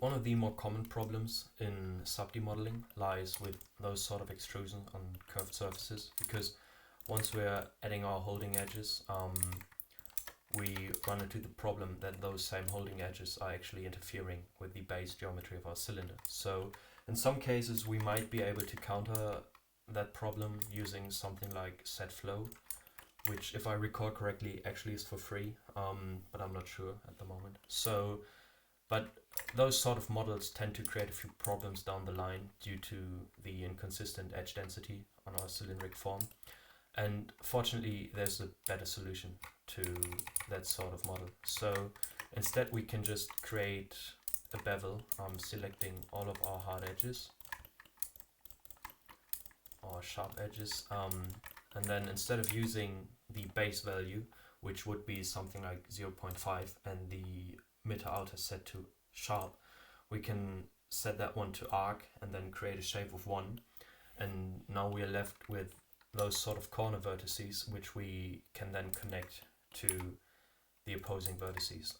one of the more common problems in sub-D modeling lies with those sort of extrusions on curved surfaces, because once we're adding our holding edges, we run into the problem that those same holding edges are actually interfering with the base geometry of our cylinder. So in some cases we might be able to counter that problem using something like SetFlow, which, if I recall correctly, actually is for free, but I'm not sure at the moment. But those sort of models tend to create a few problems down the line due to the inconsistent edge density on our cylindric form. And fortunately, there's a better solution to that sort of model. So instead, we can just create a bevel, selecting all of our hard edges or sharp edges, and then instead of using the base value, which would be something like 0.5, and the mid to outer set to sharp, we can set that one to arc and then create a shape of 1, and now we are left with those sort of corner vertices, which we can then connect to the opposing vertices.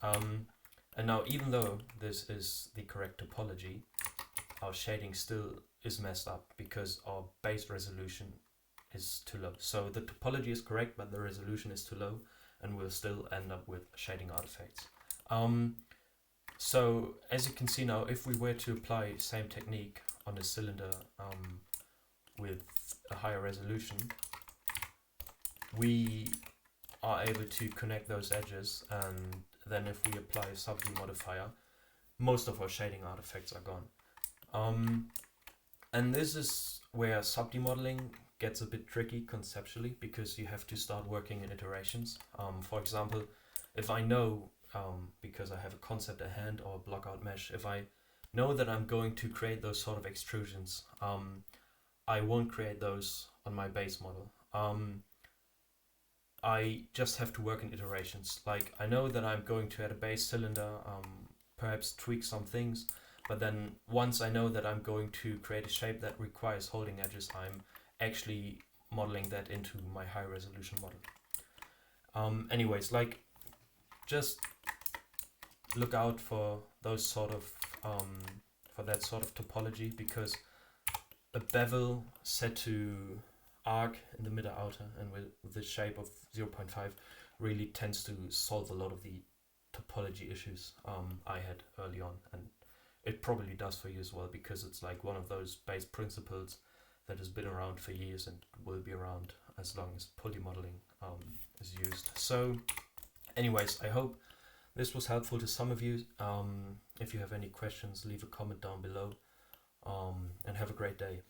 And now, even though this is the correct topology, our shading still is messed up because our base resolution is too low. So the topology is correct, but the resolution is too low, and we'll still end up with shading artifacts. So as you can see now, if we were to apply same technique on a cylinder with a higher resolution, we are able to connect those edges, and then if we apply a sub-D modifier, most of our shading artifacts are gone. And this is where sub-D modeling gets a bit tricky conceptually, because you have to start working in iterations. For example, if I know, because I have a concept at hand or a blockout mesh, if I know that I'm going to create those sort of extrusions, I won't create those on my base model. I just have to work in iterations. Like, I know that I'm going to add a base cylinder, perhaps tweak some things, but then once I know that I'm going to create a shape that requires holding edges, I'm actually modeling that into my high resolution model. Anyways, like, just look out for those sort of for that sort of topology, because a bevel set to arc in the mid or outer and with the shape of 0.5 really tends to solve a lot of the topology issues I had early on, and it probably does for you as well, because it's like one of those base principles that has been around for years and will be around as long as polymodeling is used. So anyways, I hope this was helpful to some of you. If you have any questions, leave a comment down below, and have a great day.